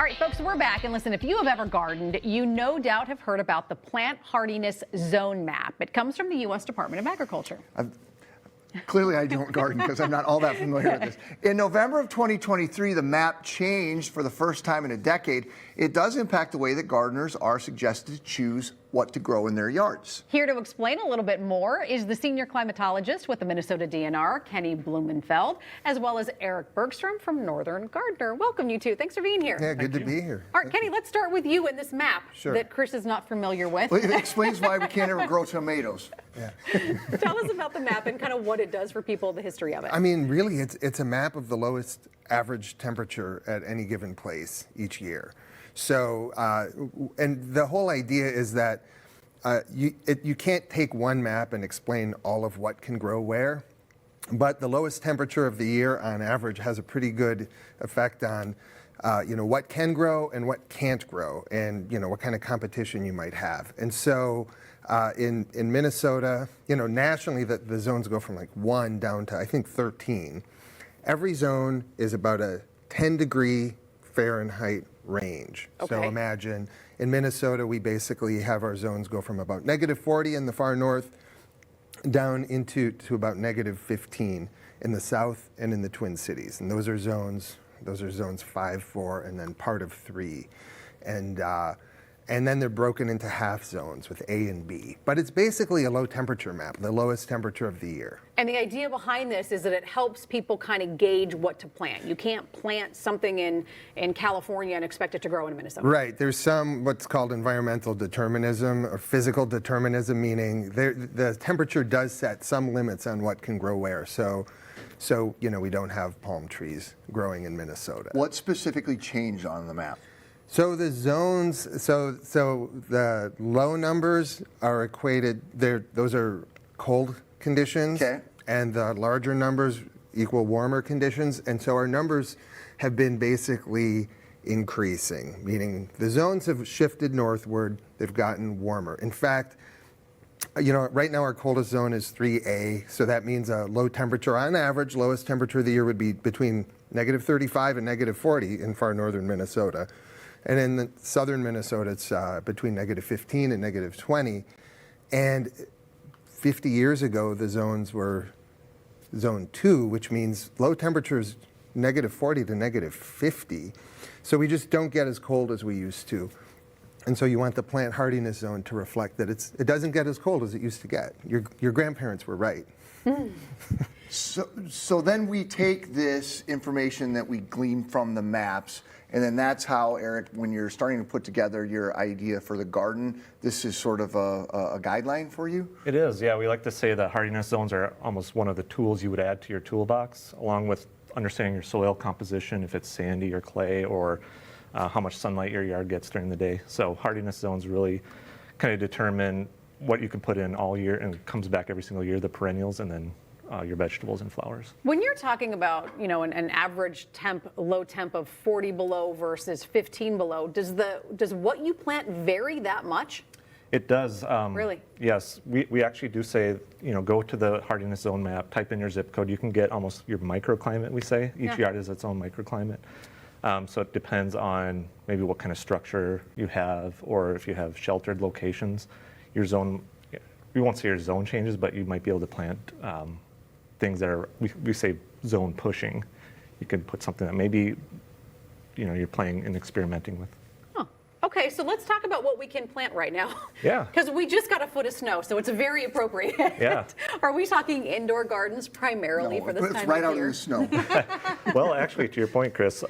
right, folks, we're back. And listen, if you have ever gardened, you no doubt have heard about the Plant Hardiness Zone Map. It comes from the U.S. Department of Agriculture. Clearly, I don't garden because I'm not all that familiar with this. In November of 2023, the map changed for the first time in a decade. It does impact the way that gardeners are suggested to choose what to grow in their yards. Here to explain a little bit more is the senior climatologist with the Minnesota DNR, Kenny Blumenfeld, as well as Eric Bergstrom from Northern Gardener. Welcome, you two. Thanks for being here. Yeah, good to be here. All right, Kenny, let's start with you and this map that Chris is not familiar with. Well, it explains why we can't ever grow tomatoes. Yeah. Tell us about the map and kind of what it does for people, the history of it. I mean, really, it's a map of the lowest average temperature at any given place each year. So, and the whole idea is that you can't take one map and explain all of what can grow where, but the lowest temperature of the year on average has a pretty good effect on what can grow and what can't grow, and what kind of competition you might have. And so in Minnesota, nationally the zones go from like 1 down to I think 13. Every zone is about a 10-degree Fahrenheit range. Okay. So imagine in Minnesota we basically have our zones go from about -40 in the far north down to about -15 in the south and in the Twin Cities. And those are zones 5, 4, and then part of 3. And then they're broken into half zones with A and B. But it's basically a low temperature map, the lowest temperature of the year. And the idea behind this is that it helps people kind of gauge what to plant. You can't plant something in California and expect it to grow in Minnesota. Right. There's some what's called environmental determinism or physical determinism, meaning the temperature does set some limits on what can grow where. So we don't have palm trees growing in Minnesota. What specifically changed on the map? So the zones, so the low numbers are equated, those are cold conditions. Okay. And the larger numbers equal warmer conditions. And so our numbers have been basically increasing, meaning the zones have shifted northward, they've gotten warmer. In fact, right now our coldest zone is 3A, so that means a low temperature, on average, lowest temperature of the year would be between -35 and -40 in far northern Minnesota. And in the southern Minnesota, it's between -15 and -20. And 50 years ago, the zones were zone 2, which means low temperatures -40 to -50. So we just don't get as cold as we used to. And so you want the plant hardiness zone to reflect that it doesn't get as cold as it used to get. Your grandparents were right. So then we take this information that we glean from the maps, and then that's how, Eric, when you're starting to put together your idea for the garden, this is sort of a guideline for you? It is, yeah. We like to say that hardiness zones are almost one of the tools you would add to your toolbox, along with understanding your soil composition, if it's sandy or clay, or how much sunlight your yard gets during the day. So hardiness zones really kind of determine what you can put in all year, and it comes back every single year, the perennials, and then your vegetables and flowers. When you're talking about, an average low temp of 40 below versus 15 below, does what you plant vary that much? It does. Really? Yes. We actually do say, go to the hardiness zone map, type in your zip code. You can get almost your microclimate, we say. Each yard has its own microclimate. So it depends on maybe what kind of structure you have, or if you have sheltered locations. Your zone, we won't say your zone changes, but you might be able to plant things that are, we say zone pushing. You can put something that maybe, you're playing and experimenting with. Oh, okay, so let's talk about what we can plant right now. Yeah. Because we just got a foot of snow, so it's very appropriate. Yeah. Are we talking indoor gardens primarily for this time of year? It's right out in the snow. Well, actually, to your point, Chris,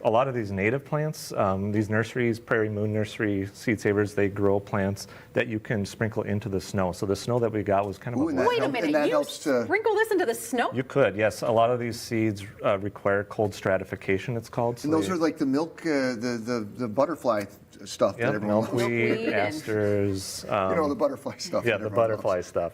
a lot of these native plants, these nurseries, Prairie Moon Nursery, Seed Savers, they grow plants that you can sprinkle into the snow. So the snow that we got was kind of Wait a minute, you sprinkle this into the snow? You could, yes. A lot of these seeds require cold stratification, it's called. So and those are like the milk, the butterfly stuff that everyone loves. Milkweed, asters. The butterfly stuff. Yeah, the butterfly stuff.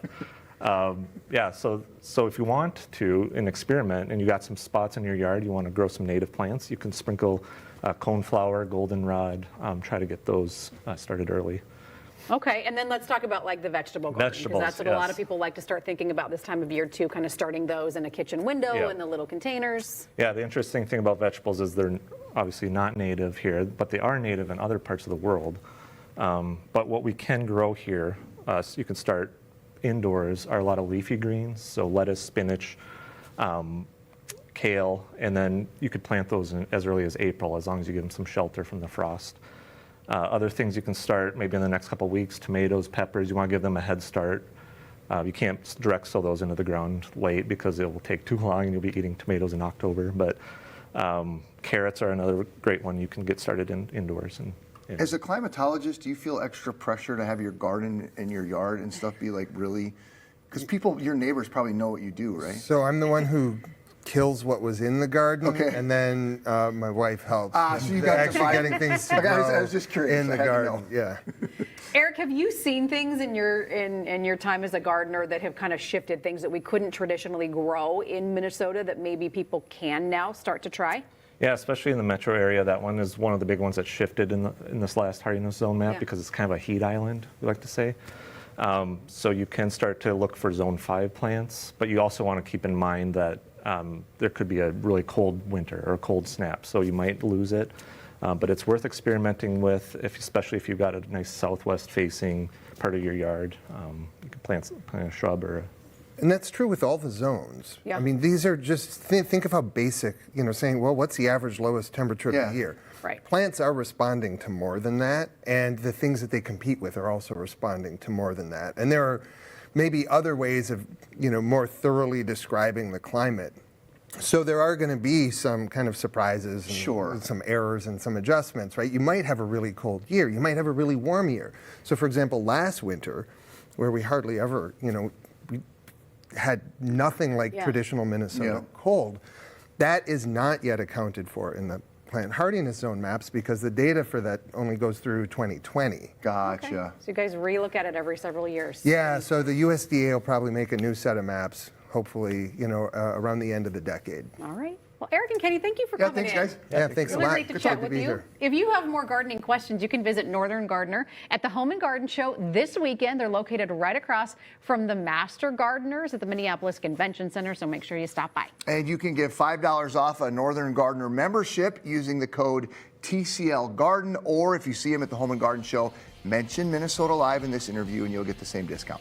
So if you want to, an experiment, and you got some spots in your yard, you want to grow some native plants, you can sprinkle coneflower, goldenrod, try to get those started early. Okay, and then let's talk about like the vegetable garden. Vegetables, because that's what a lot of people like to start thinking about this time of year too, kind of starting those in a kitchen window in the little containers. Yeah, the interesting thing about vegetables is they're obviously not native here, but they are native in other parts of the world. But what we can grow here, so you can start indoors, are a lot of leafy greens, so lettuce, spinach, kale, and then you could plant those as early as April, as long as you give them some shelter from the frost. Other things you can start maybe in the next couple of weeks: tomatoes, peppers. You want to give them a head start. You can't direct sow those into the ground late because it will take too long and you'll be eating tomatoes in October. But carrots are another great one you can get started indoors. As a climatologist, do you feel extra pressure to have your garden and your yard and stuff be like really, because people, your neighbors probably know what you do, right? So I'm the one who kills what was in the garden, Okay. and then my wife helps. So you got actually divided. getting things to Okay, grow I was just curious. in I the had to garden. know. Yeah. Eric, have you seen things in your time as a gardener that have kind of shifted things that we couldn't traditionally grow in Minnesota that maybe people can now start to try? Yeah, especially in the metro area, that one is one of the big ones that shifted in this last hardiness zone map Yeah. because it's kind of a heat island, we like to say. So you can start to look for zone 5 plants, but you also want to keep in mind that there could be a really cold winter or a cold snap, so you might lose it. But it's worth experimenting with, especially if you've got a nice southwest facing part of your yard. You can plant a shrub or And that's true with all the zones. Yeah. I mean, these are just, think of how basic, saying, well, what's the average lowest temperature of Yeah. the year? Right. Plants are responding to more than that, and the things that they compete with are also responding to more than that. And there are maybe other ways of, more thoroughly describing the climate. So there are going to be some kind of surprises and Sure. some errors and some adjustments, right? You might have a really cold year. You might have a really warm year. So for example, last winter, where we hardly ever, we had nothing like Yeah. traditional Minnesota Yeah. cold, that is not yet accounted for in the plant hardiness zone maps because the data for that only goes through 2020. Gotcha. Okay. So you guys relook at it every several years. Yeah, so the USDA will probably make a new set of maps, hopefully, around the end of the decade. All right. Well, Eric and Kenny, thank you for Yeah, coming thanks, in. guys. Yeah, thanks a Really lot. great to Good chat to with be you. here. If you have more gardening questions, you can visit Northern Gardener at the Home and Garden Show this weekend. They're located right across from the Master Gardeners at the Minneapolis Convention Center, so make sure you stop by. And you can get $5 off a Northern Gardener membership using the code TCL Garden, or if you see them at the Home and Garden Show, mention Minnesota Live in this interview and you'll get the same discount.